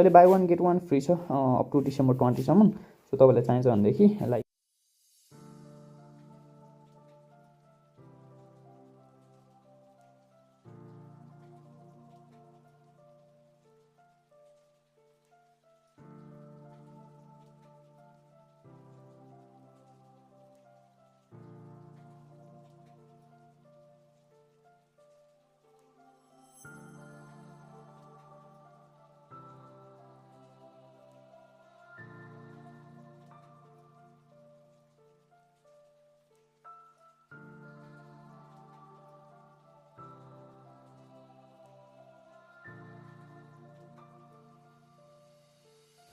अहिले by 1 get 1 free छ up to December 20 सम्म। सो तपाईँलाई चाहिन्छ भनेदेखि like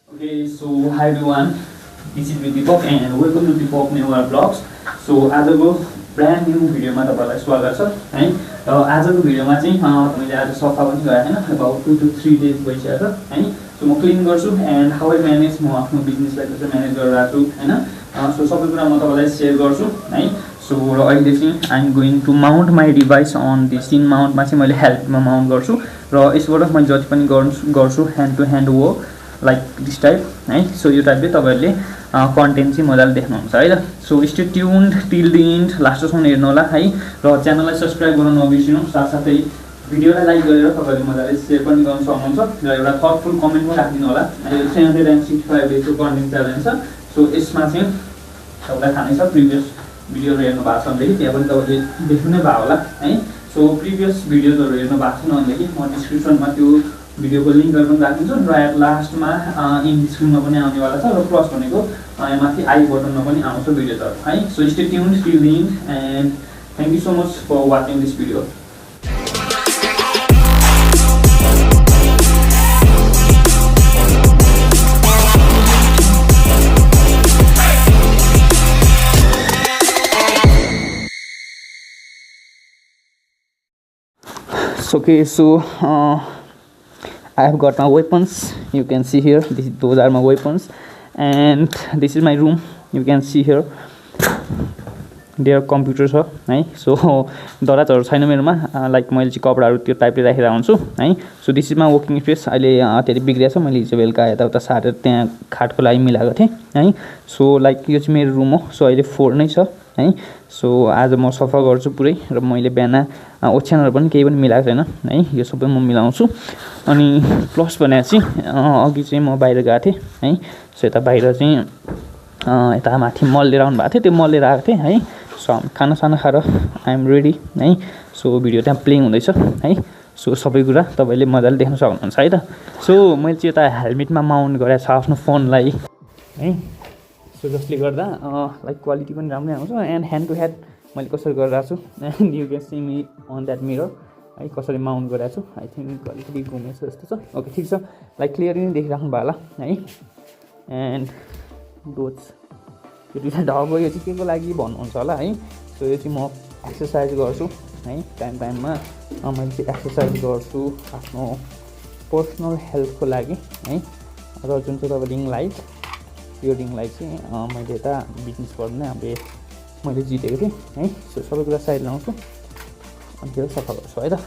Okay, so hi everyone, this is Deepak and welcome to Deepak Newar vlogs. So आजको brand new भिडियोमा तपाईलाई स्वागत छ है। र आजको भिडियोमा चाहिँ मैले आज सफा पनि गरेको छैन, अबाउट 2 to 3 डेज भइसक्यो है। सो म क्लिन गर्छु एन्ड हाउ आई म्यानेज, म आफ्नो बिजनेसलाई कसरी म्यानेज गरिरहेको छु हैन। सो सबै कुरा म तपाईलाई सेयर गर्छु है। सो र अहिले चाहिँ I am going to mount my device on this सिन माउन्टमा चाहिँ मैले हेल्पमा माउन्ट गर्छु र यसबाट मैले जति पनि गर्छु hand to hand work like this type है। सो यो टाइपले तपाईहरुले कन्टेन्ट चाहिँ मजाले देख्नुहुन्छ है त। So stay tuned till the end, लास्टसम्म हेर्नु होला है। र च्यानललाई सब्स्क्राइब गर्न नबिर्सिनु, साथसाथै भिडियोलाई लाइक गरेर तपाईहरुले मजाले सेयर पनि गर्न सक्नुहुन्छ र एउटा थटफुल कमेन्ट पनि राखिदिनु होला। यो 365 डेजको कन्टेन्ट च्यालेन्ज छ। सो यसमा चाहिँ तपाईलाई थाहा नै छ, प्रिभियस भिडियोहरु हेर्नु भएको छ भनेदेखि त्यहाँ पनि तपाईले देख्नु नै भयो होला है। सो प्रिभियस भिडियोजहरु हेर्नु भएको छैन भनेदेखि म डिस्क्रिप्सनमा त्यो भिडियोको लिङ्कहरु पनि राखिदिन्छु र एट लास्टमा इन स्क्रिनमा पनि आउनेवाला छ र प्लस भनेको माथि आई बटनमा पनि आउँछ भिडियोजहरु है। So stay tuned till the end and thank you so much for watching this video. Okay, so I have got my weapons. You can see here, those are my weapons, and this is my room. You can see here there computer छ है। So दराजहरु छैन मेरोमा, like मैले चाहिँ कपडाहरु त्यो टाइपले राखेर हुन्छु है। So this is my working space. अहिले धेरै बिग्रिएको छ, मैले हिजो बेलुका यताउता सारेर त्यहाँ खाटको लागि मिलाएको थिएँ है। सो लाइक यो चाहिँ मेरो रूम हो। सो अहिले 4 नै छ है। सो आज म सफा गर्छु पुरै, र मैले बिहान ओछ्यानहरु पनि केही पनि मिलाएको छैन है। यो सबै म मिलाउँछु। अनि प्लस भने चाहिँ अघि चाहिँ म बाहिर गएको थिएँ है। सो यता बाहिर चाहिँ यता माथि मल लिएर आउनु भएको थियो, त्यो मल लिएर आएको थिएँ है। सो खानासाना खाएर आई एम रेडी है। सो भिडियो त्यहाँ प्लेइङ हुँदैछ है। सो सबै कुरा तपाईले मजाले देख्न सक्नुहुन्छ है त। सो मैले चाहिँ यता हेलमेटमा माउन्ट गरेको छ आफ्नो फोनलाई है। सो जसले गर्दा लाइक क्वालिटी पनि राम्रै आउँछ एन्ड ह्यान्ड टु ह्यान्ड मैले कसरी गरिरहेको छु and you can see me on that mirror है, कसरी माउन्ट गरेको छु। आई थिङ्क अलिकति घुमेको छ जस्तो छ। ओके ठिक छ, लाइक क्लियरली नै देखिराख्नु भयो होला है। एन्ड डोज यो दुईवटा ढाको यो चाहिँ के को लागि भन्नुहुन्छ होला है। सो यो चाहिँ म एक्सर्साइज गर्छु है, टाइममा मैले चाहिँ एक्सर्साइज गर्छु आफ्नो पर्सनल हेल्थको लागि है। र जुन चाहिँ तपाईँ रिङ लाइट, यो रिङ लाइट चाहिँ मैले यता बिजनेस गर्नु अब मैले जितेको थिएँ है। सो सबै कुरा साइड लाउँछु अनि त्यो सफा गर्छु है त।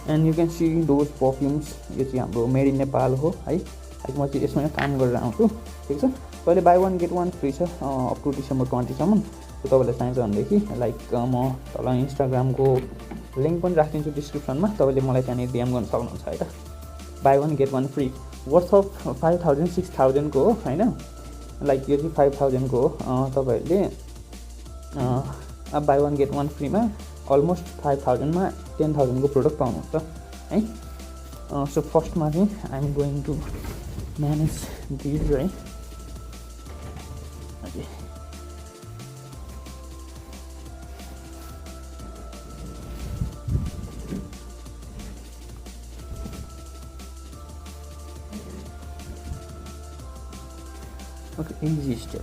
And you can C those perfumes. यो चाहिँ हाम्रो मेड इन नेपाल हो है। लाइक म चाहिँ यसमै काम गरेर आउँछु ठिक छ। अहिले बाई 1 गेट 1 फ्री छ अप टु डिसेम्बर 20 सम्म। सो तपाईँलाई चाहिन्छ भनेदेखि लाइक म तल इन्स्टाग्रामको लिङ्क पनि राखिदिन्छु डिस्क्रिप्सनमा, तपाईँले मलाई त्यहाँनिर डिएम गर्न सक्नुहुन्छ है त। Buy 1 get 1 free worth of 5000 6000 को हो हैन। लाइक यो चाहिँ 5000 को हो। तपाईँहरूले बाई 1 गेट 1 फ्रीमा अलमोस्ट 5000 मा 10000 को प्रोडक्ट पाउनुहुन्छ है। सो फर्स्टमा चाहिँ I am going to manage this है। Okay okay, easy step.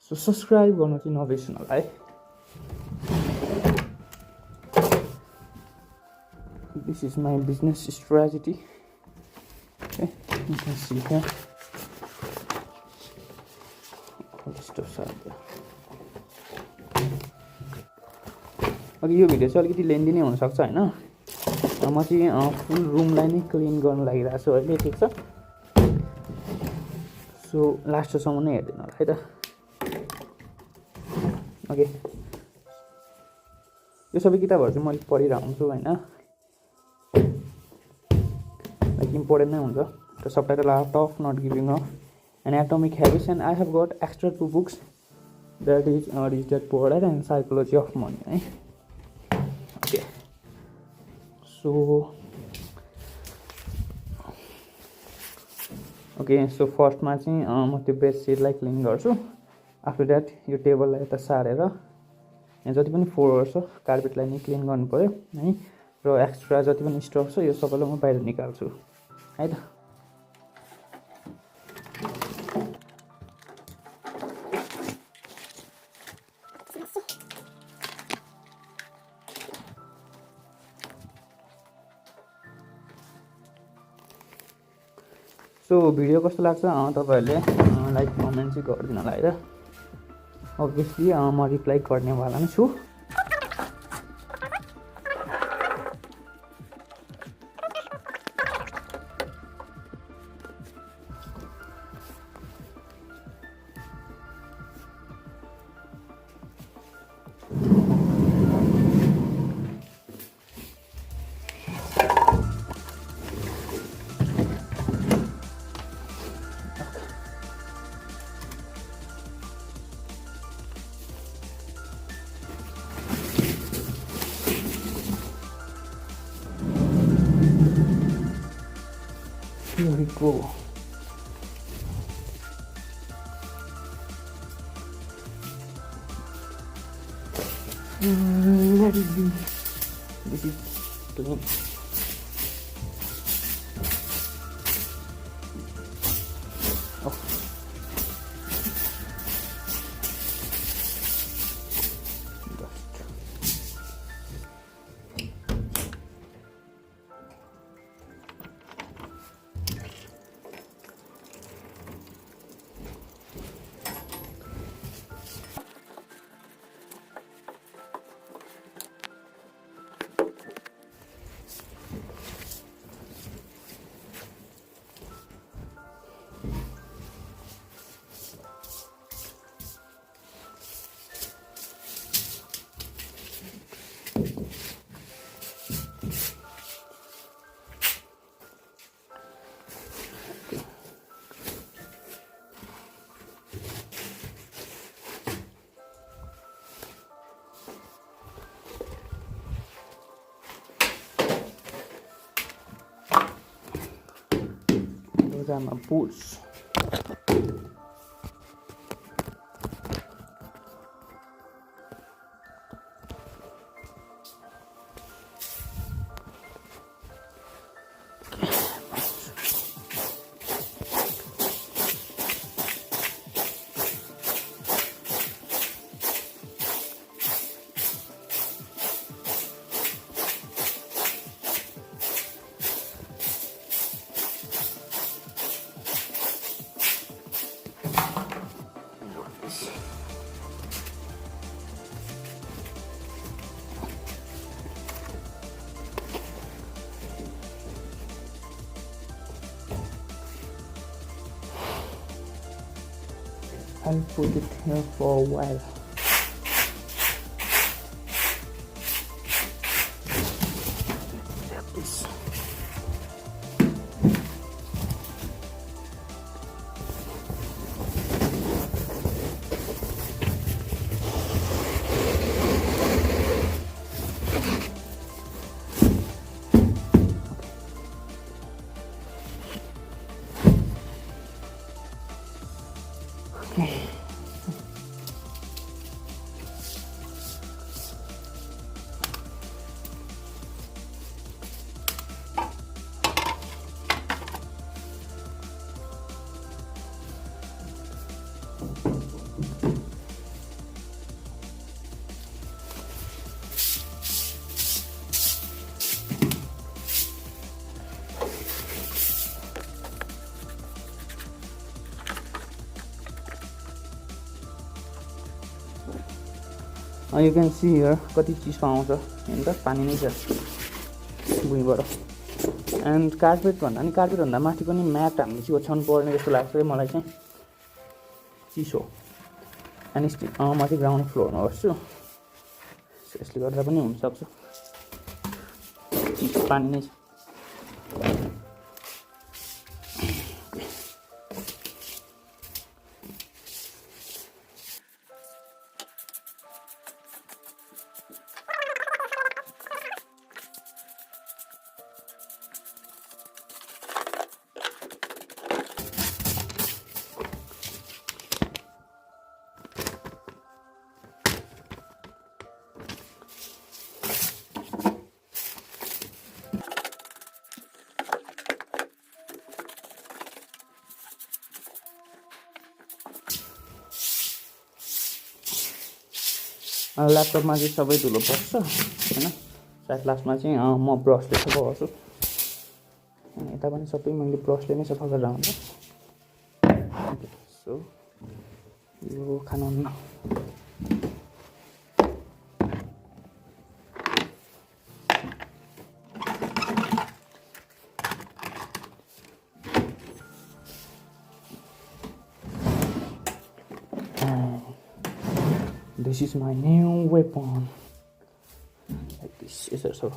So subscribe गर्नु चाहिँ नबिर्सनु होला है। this is my business strategy. Okay, you can see here all the stuffs are there. Okay, यो भिडियो चाहिँ अलिकति लेन्दी नै हुनसक्छ होइन, म चाहिँ फुल रुमलाई नै क्लिन गर्न लागिरहेको छु अहिले, ठिक छ। सो लास्टसम्म नै हेर्दिनु होला है त। ओके, यो सबै किताबहरू चाहिँ मैले पढिरहेको हुन्छु होइन, लाइक इम्पोर्टेन्ट नै हुन्छ। The subtitle Art of Not Giving Up and Atomic Habits, and I have got extra 2 books, that is Rich Dad Poor Dad and Psychology of Money, है। Okay, so फर्स्टमा चाहिँ म त्यो बेडसिटलाई क्लिन गर्छु। After that यो टेबललाई यता सारेर यहाँ जति पनि फ्लोर छ कार्पेटलाई नै क्लिन गर्नु पऱ्यो है, र एक्स्ट्रा जति पनि स्टफ छ यो सबैलाई म बाहिर निकाल्छु है त। सो भिडियो कस्तो लाग्छ तपाईँहरूले लाइक कमेन्ट चाहिँ गरिदिनु होला है त। अभियसली म रिप्लाई गर्नेवाला नै छु। Here we go. Let it be. This is clean. Oh. Those are my boots. I'll put it here for a while. Like this. Okay. You can see here कति चिसो आउँछ होइन त, पानी नै छ भुइँबाट। एन्ड कार्पेटभन्दा माथि पनि म्याट हामीले चाहिँ ओछ्याउनु पर्ने जस्तो लाग्छ कि मलाई चाहिँ, चिसो। एन्ड स्टिल म चाहिँ ग्राउन्ड फ्लोरमा बस्छु, यसले गर्दा पनि हुनसक्छ, चिसो पानी नै छ। ल्यापटपमा चाहिँ सबै धुलो पर्छ होइन, सायद लास्टमा चाहिँ म ब्रसले सफा गर्छु। अनि यता पनि सबै मैले ब्रसले नै सफा गरेर हुन्छ। सो यो खानुहुन्न। This is my new weapon. Like this scissors or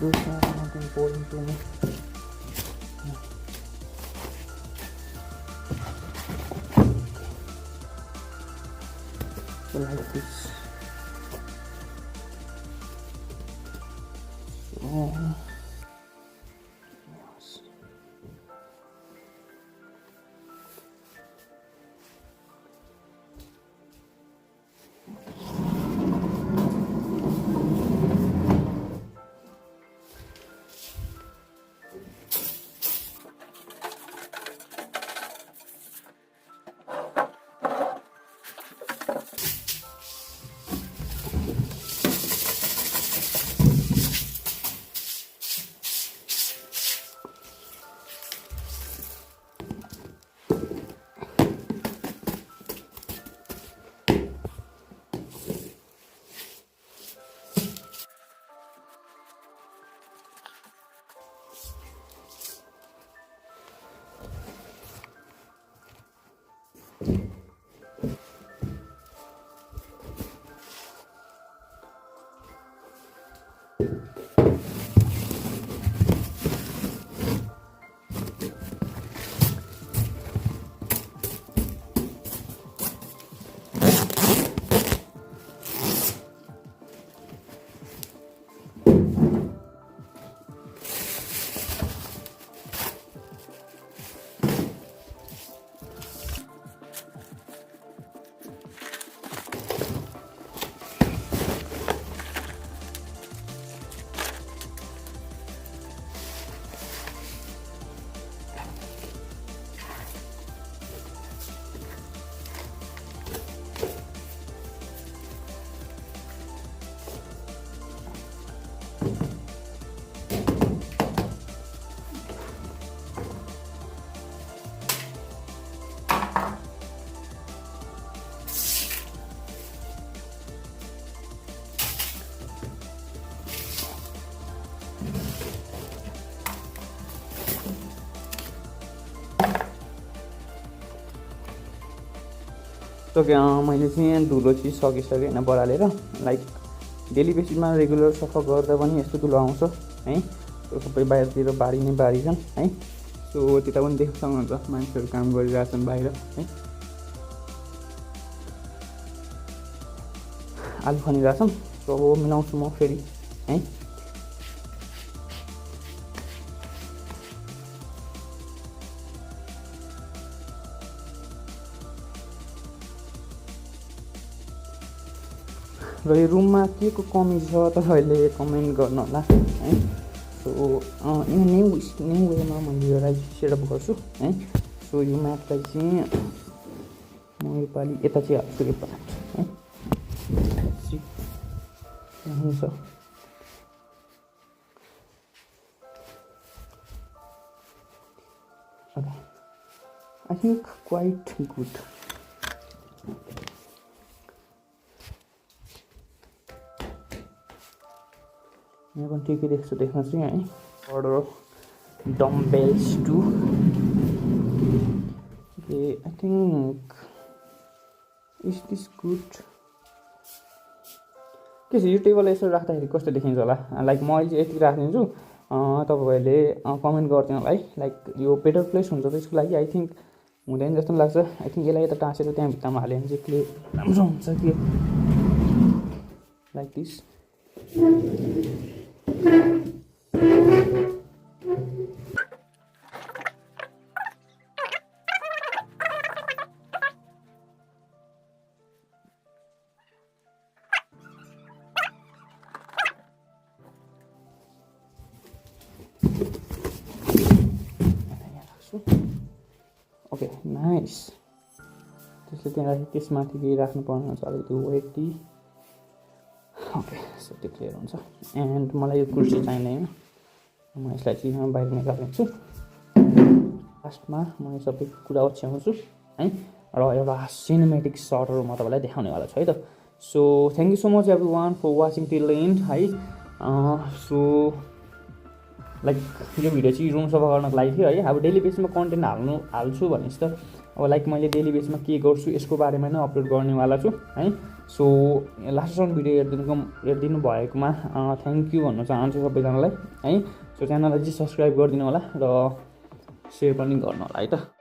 those are not important to me. So like this. So yes. जस्तो कि मैले चाहिँ धुलो चाहिँ सकिसकेँ होइन बढालेर, लाइक डेली बेसिसमा रेगुलर सफा गर्दा पनि यस्तो धुलो आउँछ है। त्यो सबै बाहिरतिर बारी नै बारी छन् है। सो त्यता पनि देख्न सक्नुहुन्छ मान्छेहरू काम गरिरहेछन् बाहिर है, आलु खनिरहेछन्। सो मिलाउँछु म फेरि है। र यो रुममा के को कमी छ तपाईँहरूले कमेन्ट गर्नु होला है। सो इन न्यू वेमा मैले यो राइट सेटअप गर्छु है। सो यो म्याटलाई चाहिँ म योपालि यता चाहिँ हाल्छु यो पार्ट है। हुन्छ आई थिङ्क क्वाइट गुड। यहाँ पनि ठिकै देख्छु देख्न चाहिँ है। Order dumbbells to I think is this good. के छ यो टेबल यसो राख्दाखेरि कस्तो देखिन्छ होला, लाइक म अहिले चाहिँ यति राखिदिन्छु, तपाईँहरूले कमेन्ट गरिदिनु होला है। लाइक यो बेटर प्लेस हुन्छ त्यसको लागि आई थिङ्क हुँदैन जस्तो लाग्छ। आई थिङ्क यसलाई यता टाँसेर त्यहाँ भित्तामा हाल्यो भने चाहिँ राम्रो हुन्छ कि लाइक दिस। Okay nice. त्यसले त्यहाँ राखेँ, त्यसमाथि केही राख्नुपर्ने हुन्छ अलिकति वेटी। ओके सो त्यो क्लियर हुन्छ। एन्ड मलाई यो कुर्सी चाहिँदैन, म यसलाई चाहिँ यहाँ बाहिर निकालिदिन्छु। लास्टमा म यो सबै कुरा ओछ्याउँछु है। र एउटा सिनेमेटिक सर्टहरू म तपाईँलाई देखाउनेवाला छु है त। So thank you so much everyone for watching till the end है। सो लाइक यो भिडियो चाहिँ रुम सफा गर्नको लागि थियो है। अब डेली बेसमा कन्टेन्ट हाल्छु भनेपछि त अब लाइक मैले डेली बेसमा के गर्छु यसको बारेमा नै अपलोड गर्नेवाला छु है। सो लास्टसम्म भिडियो हेरिदिनु भएकोमा थ्याङ्क यू भन्न चाहन्छु सबैजनालाई है। सो च्यानललाई चाहिँ सब्सक्राइब गरिदिनु होला र सेयर पनि गर्नु होला है त।